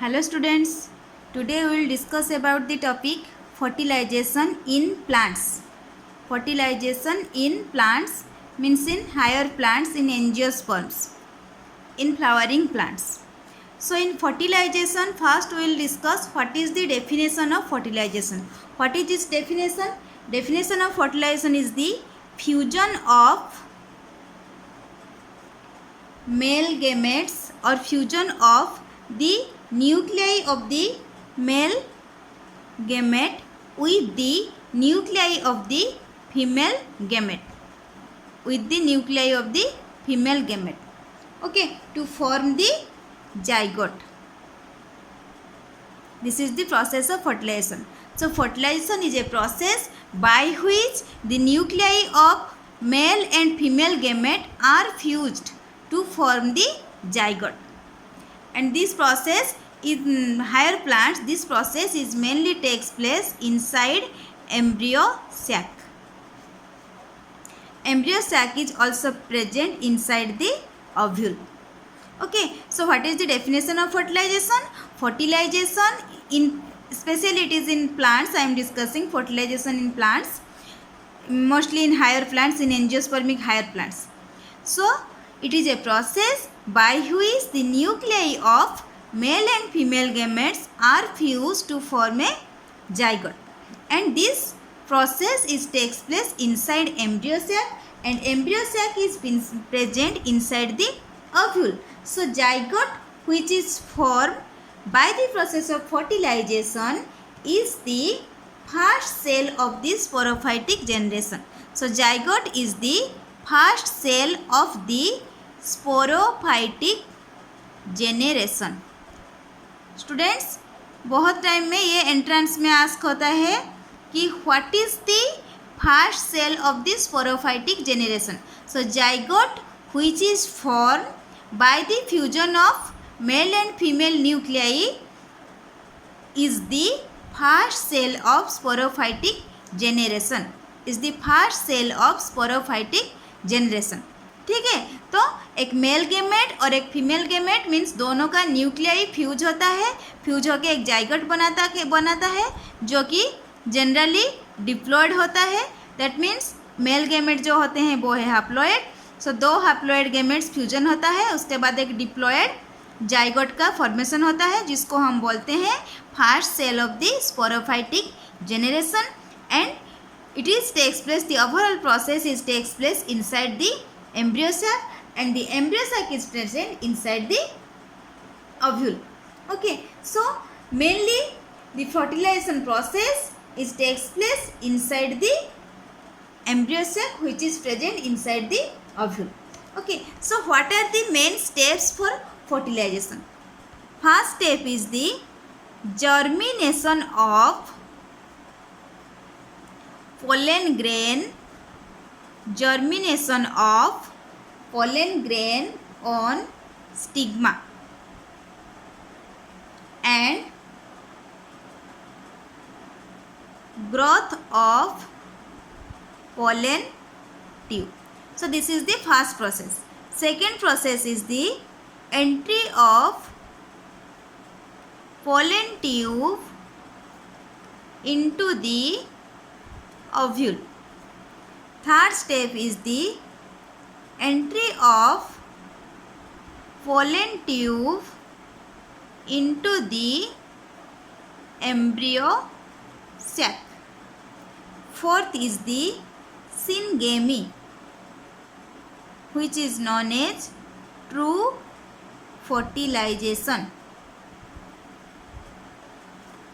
Hello students, today we will discuss about the topic fertilization in plants. Fertilization in plants means in higher plants, in angiosperms, in flowering plants. So in fertilization, first we will discuss what is the definition of fertilization. What is this definition? Definition of fertilization is the fusion of male gametes or fusion of the nuclei of the male gamete with the nuclei of the female gamete, okay, to form the zygote. This is the process of fertilization. So fertilization is a process by which the nuclei of male and female gamete are fused to form the zygote. And this process in higher plants, this process is mainly takes place inside embryo sac. Embryo sac is also present inside the ovule. Okay, so what is the definition of fertilization? Fertilization in, especially it is in plants, I am discussing fertilization in plants, mostly in higher plants, in angiospermic higher plants. So it is a process by which the nuclei of male and female gametes are fused to form a zygote, and this process takes place inside embryo sac, and embryo sac is present inside the ovule. So zygote, which is formed by the process of fertilization, is the first cell of the sporophytic generation. So zygote is the first cell of the sporophytic generation. Students, बहुत time में ये entrance में ask होता है कि what is the first cell of the sporophytic generation. So zygote which is form by the fusion of male and female nuclei is the first cell of sporophytic generation, ठीक है. तो एक mail gamete और एक female gamete means दोनों का nuclei fuse होता है, फ्यूज होकर एक जाइगोट बनाता है जो कि जनरली डिप्लॉयड होता है. दैट मीन्स मेल गेमेट जो होते हैं वो है हैप्लॉयड. सो दो हैप्लॉयड गेमेट्स फ्यूजन होता है, उसके बाद एक डिप्लॉयड जाइगोट का फॉर्मेशन होता है जिसको हम बोलते हैं first cell of the sporophytic generation. And it is takes place, the overall process is takes place inside the embryo sac, and the embryo sac is present inside the ovule. Okay, so mainly the fertilization process is takes place inside the embryo sac which is present inside the ovule. Okay, so what are the main steps for fertilization? First step is the germination of pollen grain on stigma and growth of pollen tube. So this is the first process. Second process is the entry of pollen tube into the ovule. Third step is the entry of pollen tube into the embryo sac. Fourth is the syngamy, which is known as true fertilization.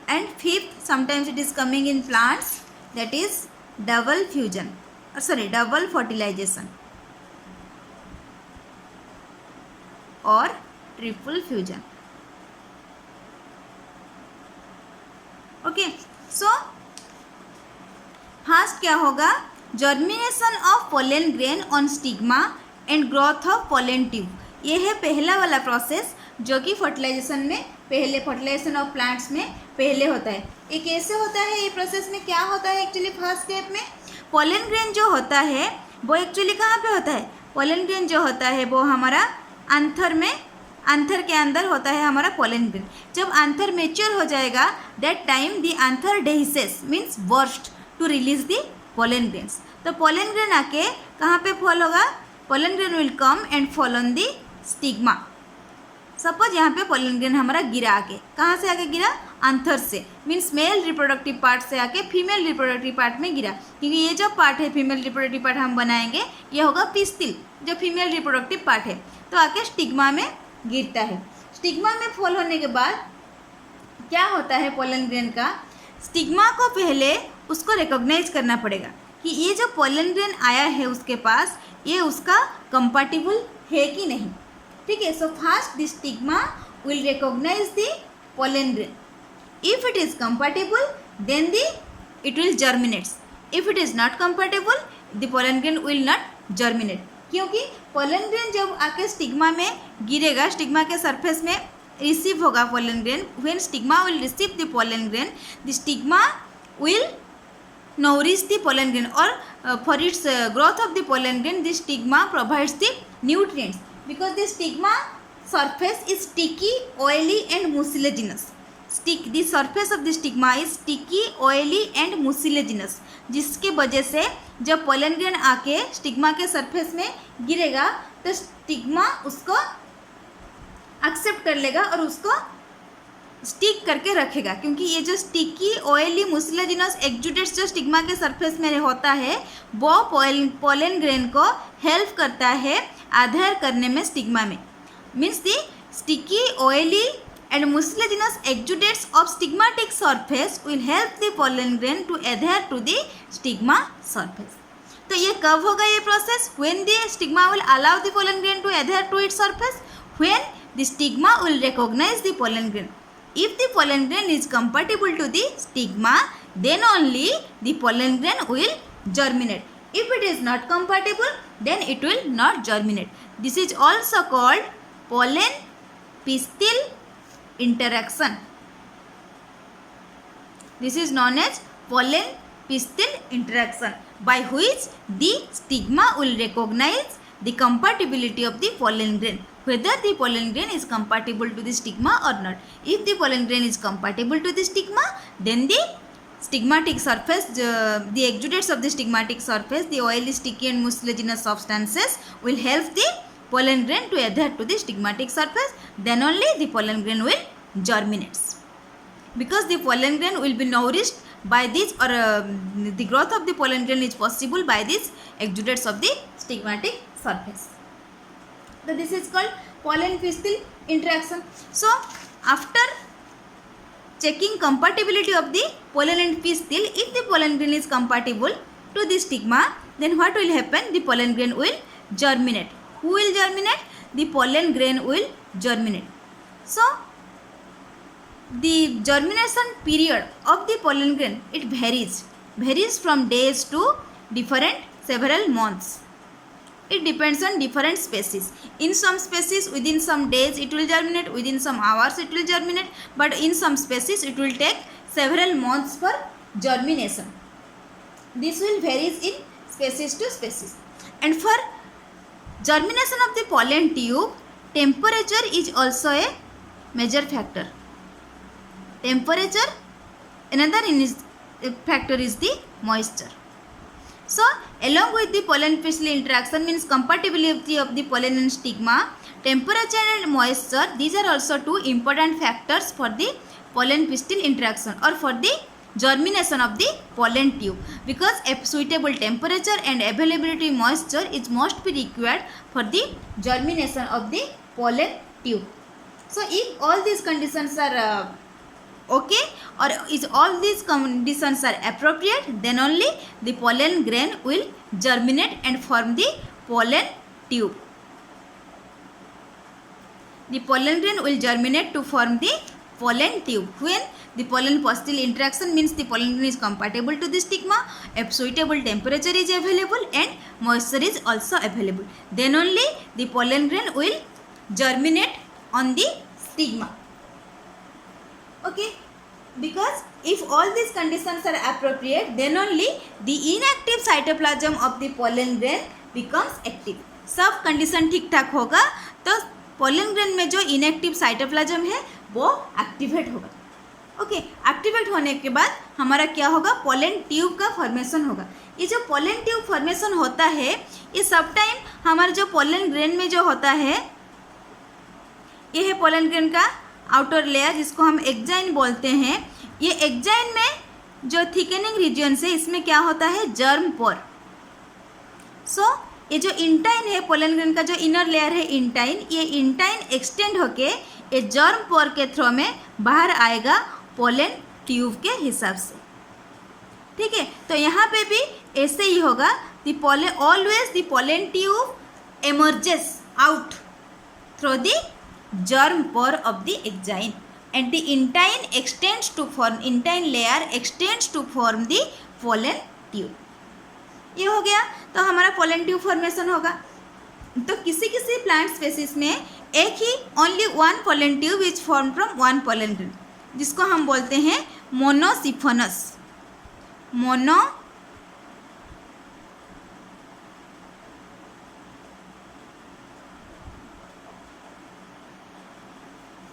And fifth, sometimes it is coming in plants, that is double fertilization or triple fusion. Okay, so first क्या होगा? Germination of pollen grain on stigma and growth of pollen tube. ये है पहला वाला process जो कि fertilisation में पहले, फर्टिलाइजेशन ऑफ प्लांट्स में पहले होता है. ये कैसे होता है? ये प्रोसेस में क्या होता है एक्चुअली? फर्स्ट स्टेप में पोलन ग्रेन जो होता है वो एक्चुअली कहाँ पे होता है? पोलन ग्रेन जो होता है वो हमारा आंथर में आंथर के अंदर होता है हमारा पोलन ग्रेन। जब आंथर मेच्योर हो जाएगा that time the anther dehisces means burst to release the pollen grains. तो पोलन ग्रेन आके कहाँ पे फॉल होगा? Pollen grain will come and fall on the stigma. Suppose यहाँ पे पोलन ग्रेन हमारा गिरा आके, कहाँ से आके गिरा? आंथर से, मीन्स मेल रिप्रोडक्टिव पार्ट से आके फीमेल रिप्रोडक्टिव पार्ट में गिरा। क्योंकि ये जो पार्ट है फीमेल रिप्रोडक्टिव पार्ट हम बनाएंगे, ये होगा पिस्टिल जो फीमेल रिप्रोडक्टिव पार्ट है। तो आके स्टिग्मा में गिरता है। स्टिग्मा में फॉल होने के बाद क्या होता है पोलन ग्रेन का? स्टिग्मा को पहले उसको रिकॉग्नाइज करना पड़ेगा कि ये जो पोलन ग्रेन आया है उसके पास, ये उसका कंपैटिबल है कि नहीं। ठीक है, so first the stigma will recognise the pollen grain. If it is compatible then it will germinates. If it is not compatible the pollen grain will not germinate. क्योंकि पोलन ग्रेन जब आके stigma में गिरेगा, stigma के surface में receive होगा pollen grain. When stigma will receive the pollen grain, the stigma will nourish the pollen grain, or for its growth of the pollen grain, the stigma provides the nutrients, because the stigma surface is sticky, oily and mucilaginous. The surface of the stigma is sticky, oily and mucilaginous, जिसके वजह से जब pollen grain आके stigma के surface में गिरेगा तो stigma उसको एक्सेप्ट कर लेगा और उसको स्टिक करके रखेगा। क्योंकि ये जो स्टिकी, ऑयली, मुसिलेजिनस एक्जुडेट्स जो स्टिग्मा के सरफेस में होता है वो पोलन ग्रेन को हेल्प करता है आधार करने में स्टिग्मा में। Means the sticky, oily and mucilaginous exudates of stigmatic surface will help the pollen grain to adhere to the stigma surface. तो ये कब होगा ये process? When the stigma will allow the pollen grain to adhere to its surface, when the stigma will recognise the pollen grain. If the pollen grain is compatible to the stigma, then only the pollen grain will germinate. If it is not compatible, then it will not germinate. This is also called pollen pistil interaction. This is known as pollen pistil interaction, by which the stigma will recognize the compatibility of the pollen grain, whether the pollen grain is compatible to the stigma or not. If the pollen grain is compatible to the stigma, then the stigmatic surface, the exudates of the stigmatic surface, the oily, sticky and mucilaginous substances will help the pollen grain to adhere to the stigmatic surface. Then only the pollen grain will germinate, because the pollen grain will be nourished by this, or the growth of the pollen grain is possible by these exudates of the stigmatic surface. So this is called pollen pistil interaction. So after checking compatibility of the pollen and pistil, if the pollen grain is compatible to the stigma, then what will happen? The pollen grain will germinate. Who will germinate? The pollen grain will germinate. So the germination period of the pollen grain, it varies from days to several months. It depends on different species. In some species within some days it will germinate, within some hours it will germinate, but in some species it will take several months for germination. This will varies in species to species. And for germination of the pollen tube, temperature is also a major factor. Temperature, another factor is the moisture. So along with the pollen pistil interaction, means compatibility of the pollen and stigma, temperature and moisture, these are also two important factors for the pollen pistil interaction or for the germination of the pollen tube, because a suitable temperature and availability moisture is must be required for the germination of the pollen tube. So if all these conditions are okay, or is all these conditions are appropriate, then only the pollen grain will germinate and form the pollen tube. The pollen grain will germinate to form the pollen tube when the pollen pistil interaction, means the pollen grain is compatible to the stigma, a suitable temperature is available and moisture is also available. Then only the pollen grain will germinate on the stigma. Okay, because if all these conditions are appropriate, then only the inactive cytoplasm of the pollen grain becomes active. सब condition ठीक ठाक होगा तो pollen grain में जो inactive cytoplasm है वो activate होगा। ओके, एक्टिवेट होने के बाद हमारा क्या होगा, पोलन ट्यूब का फॉर्मेशन होगा। ये जो पोलन ट्यूब फॉर्मेशन होता है ये सब टाइम हमारे जो पोलन ग्रेन में जो होता है, ये है पोलन ग्रेन का आउटर लेयर जिसको हम एक्जाइन बोलते हैं। ये एक्जाइन में जो थिकनिंग रीजन है इसमें क्या होता है, जर्म पोर। सो ये जो इंटाइन है, पोलन ग्रेन का जो इनर लेयर है इंटाइन, ये इंटाइन एक्सटेंड होके ये जर्म पोर के थ्रू में बाहर आएगा पोलन ट्यूब के हिसाब से। ठीक है, तो यहाँ पे भी ऐसे ही होगा, the pollen always the pollen tube emerges out through the germ pore of the exine and the intine extends to form, intine layer extends to form the pollen tube। ये हो गया, तो हमारा पोलन ट्यूब फॉर्मेशन होगा। तो किसी किसी plant species में एक ही only one pollen tube is form from one pollen grain, जिसको हम बोलते हैं मोनोसिफोनस।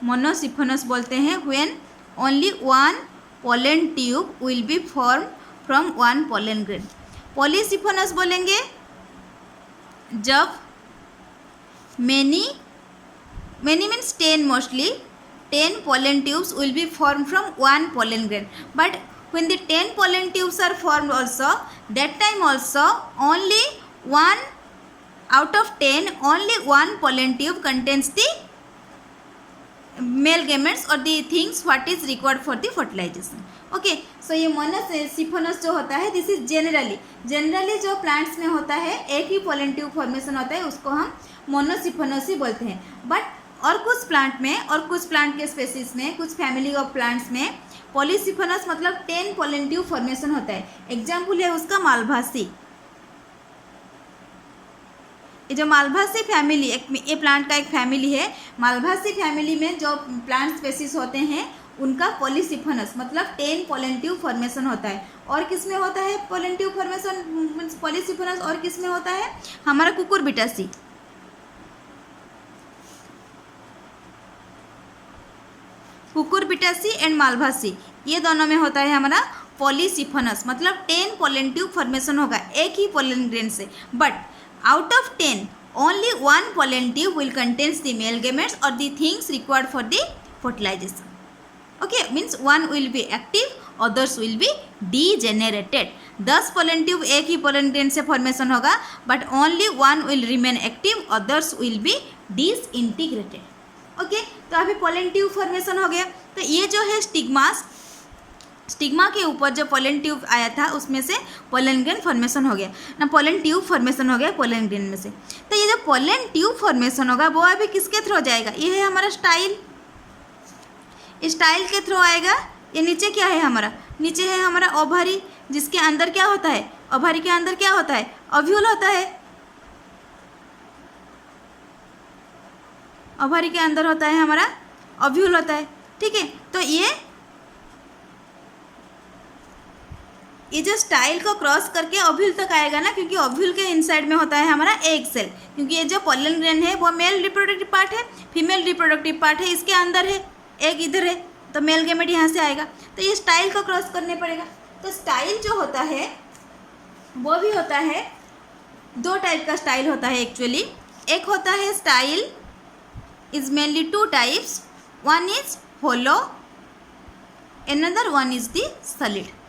मोनोसिफोनस बोलते हैं when only one pollen tube will be form from one pollen grain. Polysiphonous बोलेंगे जब many means 10, mostly 10 pollen tubes will be formed from one pollen grain, but when the 10 pollen tubes are formed also, that time also only one out of 10 only one pollen tube contains the male gametes or the things what is required for the fertilization। Okay, so ये monosiphonous जो होता है this is generally जो plants में होता है एक ही pollen tube formation होता है, उसको हम मोनोसिफोनस ही बोलते हैं। बट और कुछ प्लांट में और कुछ प्लांट के स्पेसीज में, कुछ फैमिली ऑफ प्लांट्स में पॉलीसिफोनस मतलब 10 पोलन ट्यूब फॉर्मेशन होता है। एग्जाम्पल है उसका मालभासी। ये जो मालभासी फैमिली, ये प्लांट का एक फैमिली है। मालभासी फैमिली में जो प्लांट स्पेसीज होते हैं उनका पॉलीसिफोनस मतलब 10 पोलन ट्यूब फॉर्मेशन होता है। और किस में होता है पोलन ट्यूब फॉर्मेशन पॉलीसिफोनस, और किस में होता है हमारा कुकुरबिटासी। कुकुरबिटासी एंड मालभासी ये दोनों में होता है हमारा पॉलीसिफोनस मतलब 10 पोलन ट्यूब फॉर्मेशन होगा एक ही पोलन ग्रेन से। But out of 10 only one pollen tube will contains the male gametes or the things required for the fertilization। okay, means one will be active, others will be degenerated। 10 pollen tube एक ही pollen grain से formation होगा, but only one will remain active, others will be disintegrated। okay, तो अभी pollen tube formation हो गया। तो ये जो है स्टिग्मा के ऊपर जो पोलन ट्यूब आया था उसमें से पोलन ग्रेन फॉर्मेशन हो गया ना, पोलन ट्यूब फॉर्मेशन हो गया पोलन ग्रेन में से। तो ये जो पोलन ट्यूब फॉर्मेशन होगा वो अभी किसके थ्रू जाएगा, ये है हमारा स्टाइल, स्टाइल के थ्रू आएगा। ये नीचे क्या है हमारा, नीचे है हमारा ओवरी, जिसके अंदर क्या होता है, ओवरी के अंदर क्या होता है, ओव्यूल होता है। ओवरी के अंदर होता है हमारा ओव्यूल होता है। ठीक है, तो ये जो स्टाइल को क्रॉस करके ओव्यूल तक आएगा ना, क्योंकि ओव्यूल के इनसाइड में होता है हमारा एग सेल, क्योंकि ये जो पोलन ग्रेन है वो मेल रिप्रोडक्टिव पार्ट है, फीमेल रिप्रोडक्टिव पार्ट है, इसके अंदर है, एग इधर है, तो मेल गेमेट यहाँ से आएगा। तो ये स्टाइल को क्रॉस करने पड़ेगा। तो स्टाइल जो होता है वो भी होता है, दो टाइप का स्टाइल होता है एक्चुअली। एक होता है style is mainly two types, one is hollow, another one is the solid.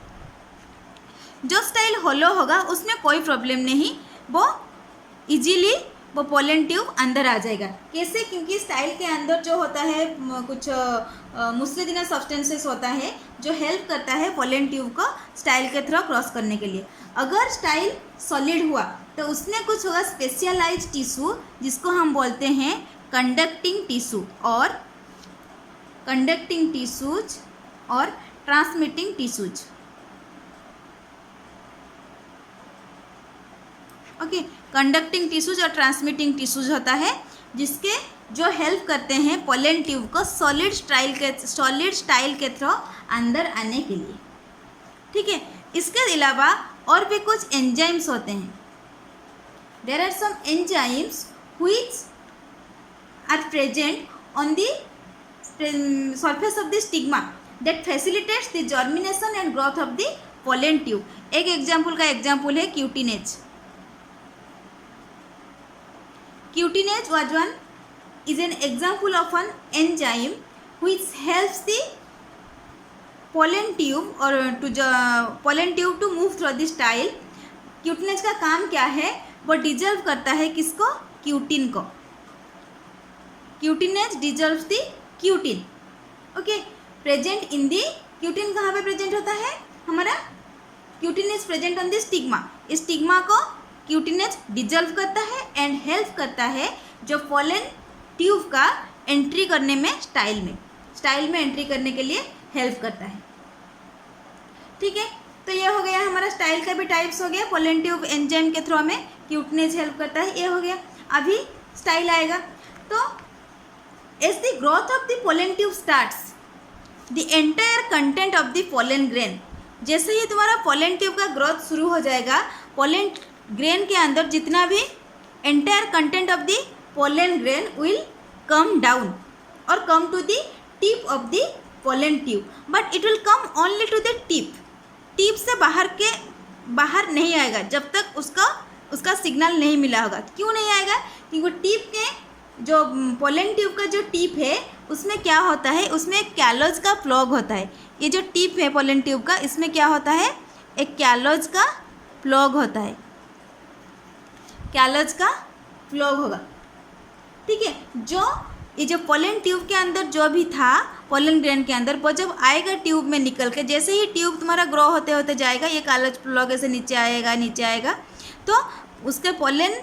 जो स्टाइल होलो होगा उसमें कोई प्रॉब्लम नहीं, वो इजीली वो पोलन ट्यूब अंदर आ जाएगा। कैसे, क्योंकि स्टाइल के अंदर जो होता है कुछ मुस्लिदिना सब्सटेंसेस होता है जो हेल्प करता है पोलन ट्यूब को स्टाइल के थ्रू क्रॉस करने के लिए। अगर स्टाइल सॉलिड हुआ तो उसमें कुछ होगा स्पेशलाइज्ड टिश्यू जिसको हम बोलते हैं कंडक्टिंग टिश्यू और transmitting tissues. Okay, conducting tissues और ट्रांसमिटिंग टिश्यूज होता है जिसके जो हेल्प करते हैं पोलन ट्यूब को सॉलिड स्टाइल के थ्रू अंदर आने के लिए। ठीक है, इसके अलावा और भी कुछ एंजाइम्स होते हैं। There are some enzymes which are present on the surface of the stigma that facilitates the germination and growth of the pollen tube. एक एग्जाम्पल का एग्जाम्पल है क्यूटिनेज. Cutinase was one is an example of an enzyme which helps the pollen tube or pollen tube to move through the style. क्यूटिनेज का काम क्या है? वो deserve करता है किसको? क्यूटिन को. Cutinase deserves the cutin. Okay, present in the. Cutin कहाँ पे प्रेजेंट होता है? हमारा cutin is present on the stigma. Stigma को क्यूटिनेज डिजर्व करता है एंड हेल्प करता है जो पोलन ट्यूब का एंट्री करने में स्टाइल में एंट्री करने के लिए हेल्प करता है. ठीक है, तो ये हो गया हमारा स्टाइल का भी टाइप्स हो गया. पोलन ट्यूब एंजाइम के थ्रू में क्यूटिनेज हेल्प करता है, ये हो गया. अभी स्टाइल आएगा. तो as the growth of the pollen tube starts, the entire content of the pollen grain, जैसे ही तुम्हारा pollen tube का ग्रोथ शुरू हो जाएगा, pollen grain के अंदर जितना भी entire content of the pollen grain will come down or come to the tip of the pollen tube, but it will come only to the tip. Tip से बाहर नहीं आएगा जब तक उसका सिग्नल नहीं मिला होगा. क्यों नहीं आएगा? क्योंकि टिप के जो पोलन ट्यूब का जो टिप है उसमें क्या होता है? उसमें एक कैलोज का प्लग होता है. ये जो टिप है पोलन ट्यूब का, इसमें क्या होता है? एक कैलोज का प्लग होता है. कैलोज का प्लग होगा. ठीक है, ये जो पोलन ट्यूब के अंदर जो भी था पोलन ग्रेन के अंदर, वो जब आएगा ट्यूब में निकल के, जैसे ही ट्यूब तुम्हारा ग्रो होते होते जाएगा, ये कैलोज प्लग ऐसे नीचे आएगा तो उसके पोलन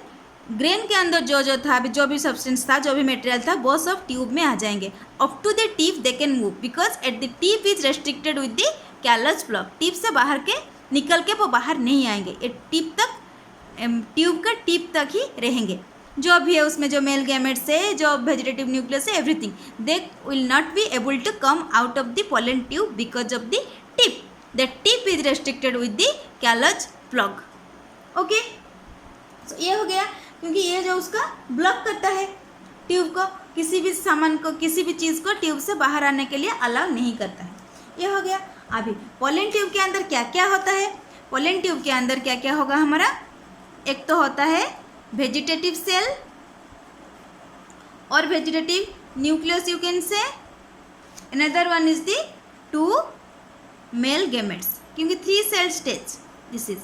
ग्रेन के अंदर जो था, जो भी सब्सटेंस था, जो भी मटेरियल था, वो सब ट्यूब में आ जाएंगे. Up to the tip they can move because at the tip is restricted with the callose plug. Tip से बाहर के निकल के वो बाहर नहीं आएंगे. ये टिप तक, ट्यूब का टिप तक ही रहेंगे. जो भी है उसमें जो मेल गैमेट्स है, जो वेजिटेटिव न्यूक्लियस है, everything they will not be able to come out of the pollen tube because of the tip. The tip is restricted with the callose plug. Okay, तो ये हो गया. क्योंकि ये जो उसका ब्लॉक करता है ट्यूब को, किसी भी सामान को, किसी भी चीज़ को ट्यूब से बाहर आने के लिए अलाउ नहीं करता है. ये हो गया. अभी पोलन ट्यूब के अंदर क्या क्या होता है? पोलन ट्यूब के अंदर क्या क्या होगा हमारा? एक तो होता है वेजिटेटिव सेल और vegetative nucleus you can say. Another one is the 2 male gametes, क्योंकि 3 cell stage. This is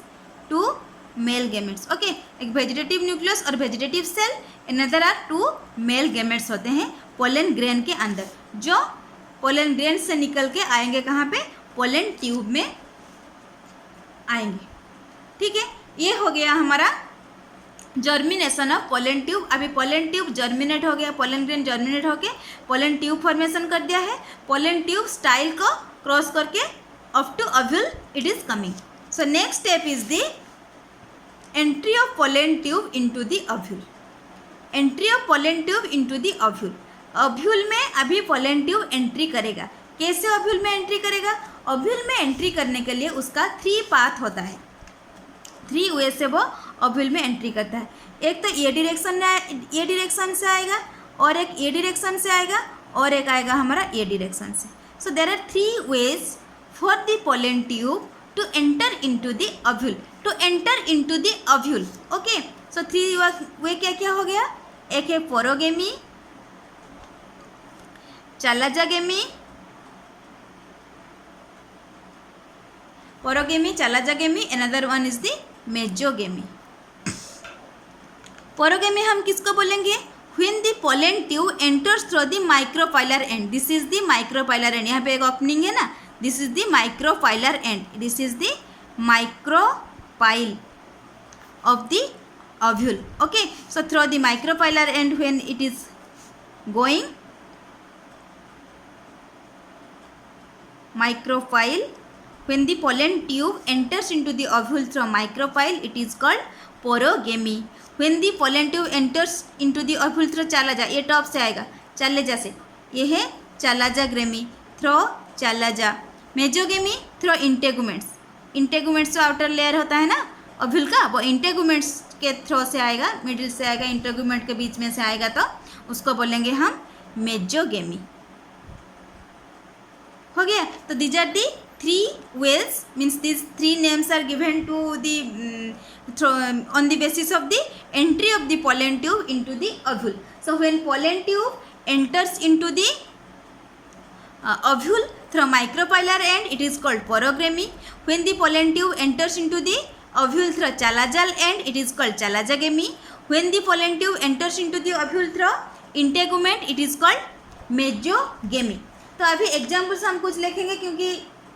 2 male gametes. Okay, एक वेजिटेटिव न्यूक्लियस और vegetative cell. Another are 2 male gametes होते हैं पोलन ग्रेन के अंदर, जो पोलन ग्रेन से निकल के आएंगे कहाँ पे? पोलन ट्यूब में आएंगे. ठीक है, ये हो गया हमारा जर्मिनेशन ऑफ पोलन ट्यूब. अभी पोलन ट्यूब जर्मिनेट हो गया, पोलन ग्रेन जर्मिनेट होके पोलन ट्यूब फॉर्मेशन कर दिया है. पोलन ट्यूब स्टाइल को क्रॉस करके up to ovule it is coming. So next step is the entry of pollen tube into the ovule. Entry of pollen tube into the ovule. Ovule में अभी pollen tube entry करेगा. कैसे ovule में entry करेगा? Ovule में entry करने के लिए उसका 3 पाथ होता है. 3 वे से वो ओव्यूल में एंट्री करता है. एक तो ये डायरेक्शन से आएगा, और एक ये डायरेक्शन से आएगा, और एक आएगा हमारा ये डायरेक्शन से. So there are 3 ways for the pollen tube to enter into the ovule. To enter into the ovule. Okay, so 3 way क्या क्या हो गया? एक है porogamy, chalazogamy, another one is the mesogamy. Porogamy हम किसको बोलेंगे? When the pollen tube enters through the micropylar end. This is the micropylar end. यहाँ पे एक ओपनिंग है ना, this is the micropylar end. This is the micropyle of the ovule. Okay, so through the micropylar end when it is going, micropyle, when the pollen tube enters into the ovule through micropyle, it is called porogamy. When the pollen tube enters into the ovule through चालाजा, ये top से आएगा, चालाजा से, ये है चालाजाग्रेमी, throw चालाजा. मेजोगेमी throw integuments. Integuments जो outer layer होता है ना ओव्यूल का, वो इंटेगुमेंट्स के थ्रो से आएगा, मिडिल से आएगा, इंटेगुमेंट के बीच में से आएगा तो उसको बोलेंगे हम मेजोगेमी। हो गया। तो these are the 3 ways, means these 3 names are given to the on the basis of the entry of the pollen tube into the ovule. So when pollen tube enters into the ovule through micropylar end, it is called porogamy. When the pollen tube enters into the ovule through chalazal end, it is called chalazogamy. When the pollen tube enters into the ovule through integument, it is called mesogamy. तो अभी examples हम कुछ लिखेंगे क्योंकि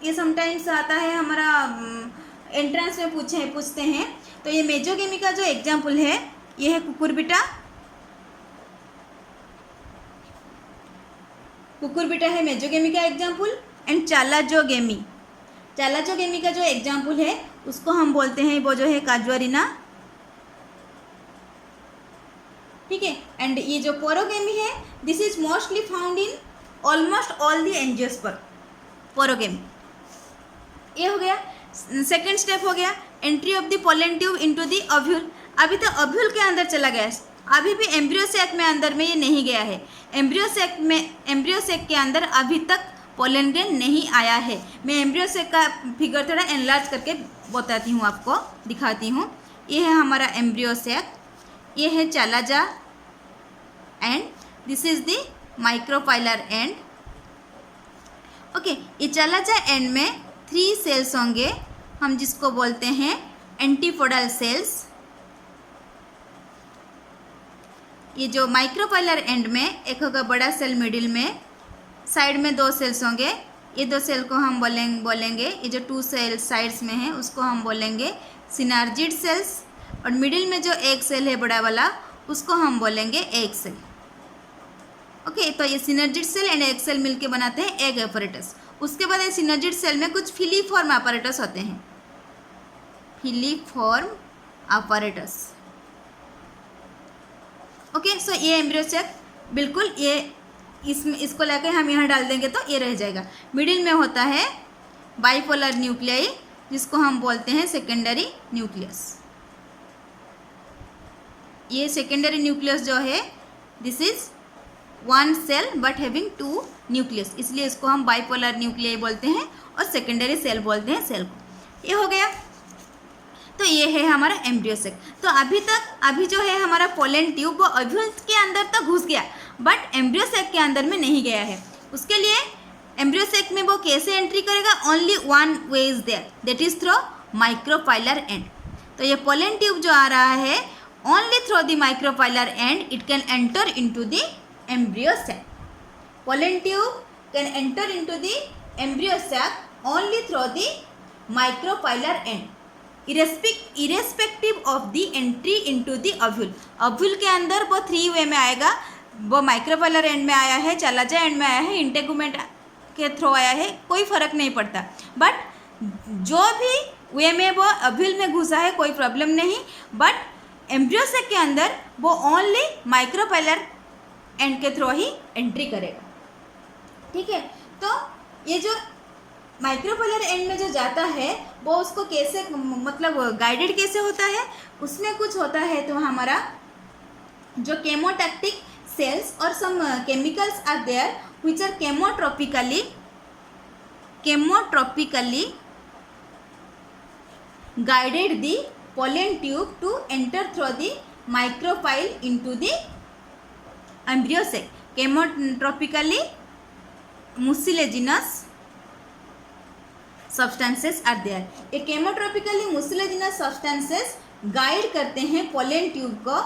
ये sometimes आता है हमारा एंट्रेंस में पूछते हैं। तो ये मेजोगेमी का जो एग्जाम्पल है ये है कुकुरबिटा। कुकुरबिटा है मेजोगेमी का एग्जाम्पल। एंड चालाजोगेमी, चालाजोगेमी का जो एग्जाम्पल है उसको हम बोलते हैं वो जो है काजुआरिना। ठीक है। एंड ये जो पोरोगेमी है this is mostly found in almost all the angiosperm, porogamy. ये हो गया। सेकेंड स्टेप हो गया entry of the pollen tube into the ovule. अभी तो ओव्यूल के अंदर चला गया, अभी भी एम्ब्रियो सैक में अंदर में ये नहीं गया है। एम्ब्रियो सैक के अंदर अभी तक पोलन ग्रेन नहीं आया है। मैं एम्ब्रियो सैक का फिगर थोड़ा एनलार्ज करके बताती हूँ, आपको दिखाती हूँ। ये है हमारा एम्ब्रियो सैक, ये है chalaza and this is the micropylar end. Okay, ये चालाजा एंड में 3 सेल्स होंगे, हम जिसको बोलते हैं एंटीपोडल सेल्स। ये जो माइक्रोपाइलर एंड में एक होगा बड़ा सेल मिडिल में, साइड में 2 सेल्स होंगे। ये 2 सेल को हम बोलेंगे ये जो 2 सेल साइड्स में है उसको हम बोलेंगे सिनार्जिड सेल्स। और मिडिल में जो एक सेल है बड़ा वाला उसको हम बोलेंगे एग सेल। ओके, तो ये synergid cell and egg cell मिलके बनाते हैं एग अपैरेटस। उसके बाद ये सिनर्जिड सेल में कुछ फिलीफॉर्म अपैरेटस होते हैं, फिलीफॉर्म अपैरेटस। ओके, सो ये एम्ब्रियो सैक बिल्कुल ये इसको लेकर हम यहाँ डाल देंगे तो ये रह जाएगा। मिडिल में होता है बाइपोलर न्यूक्लियाई जिसको हम बोलते हैं सेकेंडरी न्यूक्लियस। ये सेकेंडरी न्यूक्लियस जो है this is 1 cell but having 2 nucleus, इसलिए इसको हम बाइपोलर न्यूक्लियाई बोलते हैं और सेकेंडरी सेल बोलते हैं सेल को। ये हो गया। तो ये है हमारा एम्ब्रियो सैक। तो अभी जो है हमारा पोलन ट्यूब वो ओव्यूल के अंदर तो घुस गया बट एम्ब्रियो सैक के अंदर में नहीं गया है। उसके लिए एम्ब्रियो सैक में वो कैसे एंट्री करेगा? Only 1 way is there, that is through micropylar end. तो ये पोलन ट्यूब जो आ रहा है only through the micropylar end it can enter into the embryo sac. Pollen tube can enter into the embryo sac only through the micropylar end, irrespective of the entry into the ovule. ovule के अंदर वो 3 वे में आएगा, वो micropylar and में आया है, chalaza and में आया है, इंटेगुमेंट के थ्रू आया है, कोई फर्क नहीं पड़ता। बट जो भी वे में वो ovule में घुसा है कोई प्रॉब्लम नहीं, बट एम्ब्रियो सैक के अंदर वो ओनली माइक्रोपाइलर एंड के थ्रू ही एंट्री करेगा। ठीक है। तो ये जो माइक्रोपाइलर एंड में जो जाता है वो उसको कैसे मतलब गाइडेड कैसे होता है? उसमें कुछ होता है तो हमारा जो केमोटैक्टिक सेल्स और some chemicals are there which are chemotropically guided the pollen tube to enter through the micropyle into the embryo sac. Chemotropically mucilaginous substances are there. ये chemotropically mucilaginous substances गाइड करते हैं pollen tube को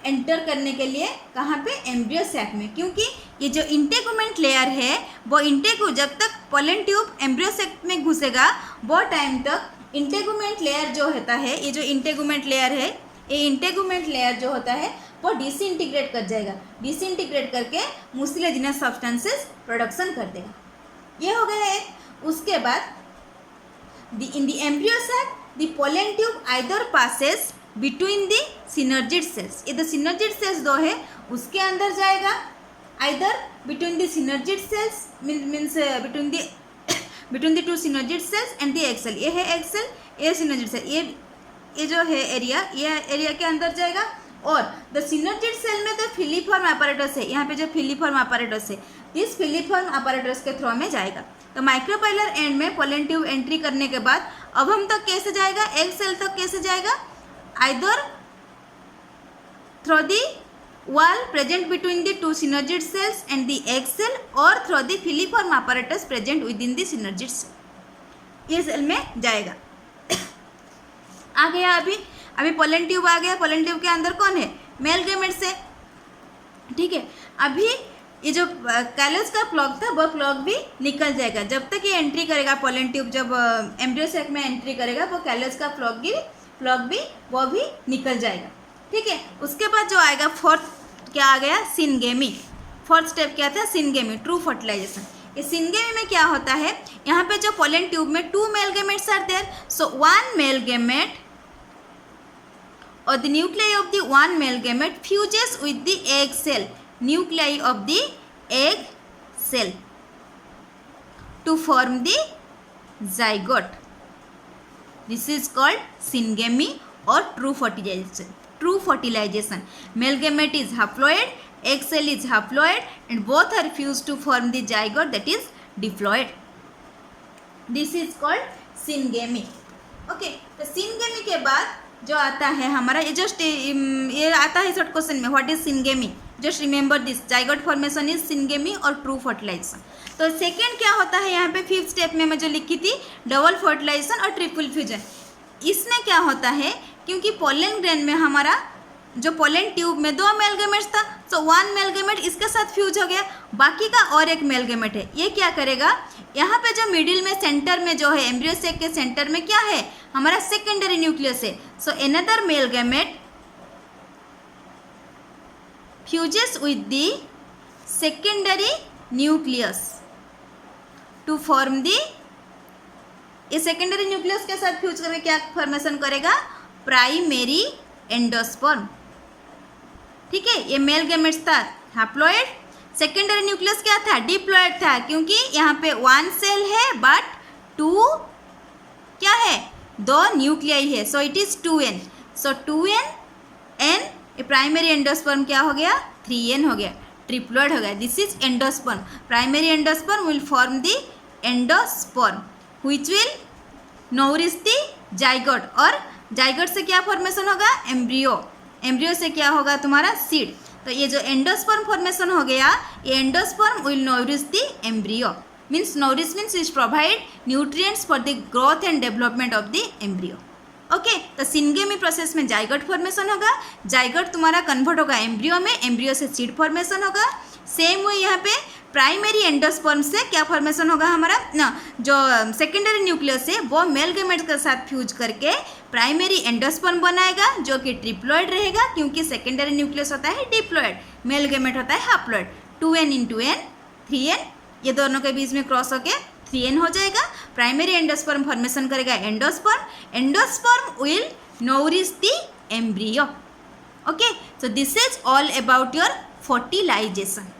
enter करने के लिए। कहाँ पे? Embryo sac में। क्योंकि ये जो इंटेगुमेंट लेयर है वो जब तक पोलन ट्यूब एम्ब्रियो सैक में घुसेगा वो टाइम तक इंटेगुमेंट लेयर जो होता है, ये जो इंटेगुमेंट लेयर है, ये इंटेगुमेंट लेयर जो होता है वो डिसइंटीग्रेट कर जाएगा। डिसइंटीग्रेट करके मुसिलेजिनस सब्सटेंसेस प्रोडक्शन कर देगा। ये हो गया एक। उसके बाद in the embryo sac the pollen tube either passes between the synergid cells. ये द सिनर्जिड सेल्स दो है उसके अंदर जाएगा, either between the synergid cells means between the 2 synergid cells and the egg cell. ये है एग सेल, ये synergid cell, ये जो है एरिया, ये एरिया के अंदर जाएगा। और द सिनर्जिड सेल में तो फिलीफॉर्म apparatus है, यहाँ पे जो फिलीफॉर्म apparatus है, इस फिलीफॉर्म apparatus के थ्रू में जाएगा। तो माइक्रोपाइलर एंड में पोलन ट्यूब एंट्री करने के बाद अब हम तक कैसे जाएगा, एग सेल तक कैसे जाएगा, either through the wall present between the two synergid cells and the egg cell or through the filiform apparatus present within the synergid cell, ये सेल में जाएगा। आ गया अभी पोलन ट्यूब आ गया। पोलन ट्यूब के अंदर कौन है, मेल गेमेट्स है, ठीक है। अभी ये जो कैलस का प्लॉग था वो प्लॉग भी निकल जाएगा। जब तक ये एंट्री करेगा पोलन ट्यूब, जब एम्ब्रियो सैक में एंट्री करेगा वो कैलस का प्लॉग भी वो भी निकल जाएगा, ठीक है। उसके बाद जो आएगा फोर्थ क्या आ गया, सिनगेमी। फोर्थ स्टेप क्या था, सिनगेमी, ट्रू फर्टिलाइजेशन। ये सिनगेमी में क्या होता है, यहाँ पे जो पोलन ट्यूब में 2 male gametes are there, so 1 male gamete और the nuclei of the 1 male gamete fuses with the egg cell, nuclei of the egg cell to form the zygote. This is called syngamy और true fertilization. True fertilization. Male gamete is haploid, egg cell is haploid, and both are fused to form the zygote, that is diploid. This is called syngamy. Okay, तो syngamy के बाद जो आता है हमारा ये आता है शॉर्ट क्वेश्चन में, what is syngamy? Just remember this, zygote formation is syngamy और ट्रू फर्टिलाइजेशन। तो सेकेंड क्या होता है यहाँ पे, फिफ्थ स्टेप में मैं जो लिखी थी, डबल फर्टिलाइजेशन और ट्रिपल फ्यूजन। इसमें क्या होता है, क्योंकि पोलन ग्रेन में हमारा जो पोलन ट्यूब में 2 मेल गेमेट्स था, तो 1 मेल गेमेट इसके साथ फ्यूज हो गया, बाकी का और एक मेल गेमेट है। ये क्या करेगा, यहाँ पे जो मिडिल में सेंटर में जो है एम्ब्रियो सैक के सेंटर में क्या है, हमारा सेकेंडरी न्यूक्लियस है। So another male gamete fuses with the secondary nucleus to form the, ये सेकेंडरी न्यूक्लियस के साथ फ्यूज करके क्या फॉर्मेशन करेगा, प्राइमरी एंडोस्पर्म, ठीक है। ये मेल गेमेट्स था हैप्लॉइड, सेकेंडरी न्यूक्लियस क्या था, डिप्लॉइड था, क्योंकि यहाँ पे 1 सेल है बट 2 क्या है, 2 न्यूक्लियाई है, so it is 2n। So 2n n, ये प्राइमरी एंडोस्पर्म क्या हो गया, 3n हो गया, ट्रिप्लॉइड हो गया। This is endosperm, primary endosperm will form the endosperm which will nourish the zygote, और जाइगोट से क्या फॉर्मेशन होगा, एम्ब्रियो, एम्ब्रियो से क्या होगा तुम्हारा सीड। तो ये जो एंडोस्पर्म फॉर्मेशन हो गया, ये endosperm will nourish the embryo, means nourish means is provide nutrients for the growth and development of the embryo. Okay, तो सिनगेमी प्रोसेस में जाइगोट फॉर्मेशन होगा, जाइगोट तुम्हारा कन्वर्ट होगा एम्ब्रियो में, एम्ब्रियो से सीड फॉर्मेशन होगा। सेम वे यहाँ पे प्राइमरी एंडोस्पर्म से क्या फॉर्मेशन होगा हमारा ना, जो सेकेंडरी न्यूक्लियस है वो मेल गेमेट्स के साथ फ्यूज करके प्राइमरी एंडोस्पर्म बनाएगा, जो कि ट्रिप्लॉइड रहेगा, क्योंकि सेकेंडरी न्यूक्लियस होता है डिप्लॉइड, मेल गेमेट होता है हैप्लॉइड। 2n × n 3n, ये दोनों के बीच में क्रॉस होके 3n हो जाएगा। प्राइमरी एंडोस्पर्म फॉर्मेशन करेगा endosperm, endosperm will nourish the embryo. Okay, so this is all about your fertilisation.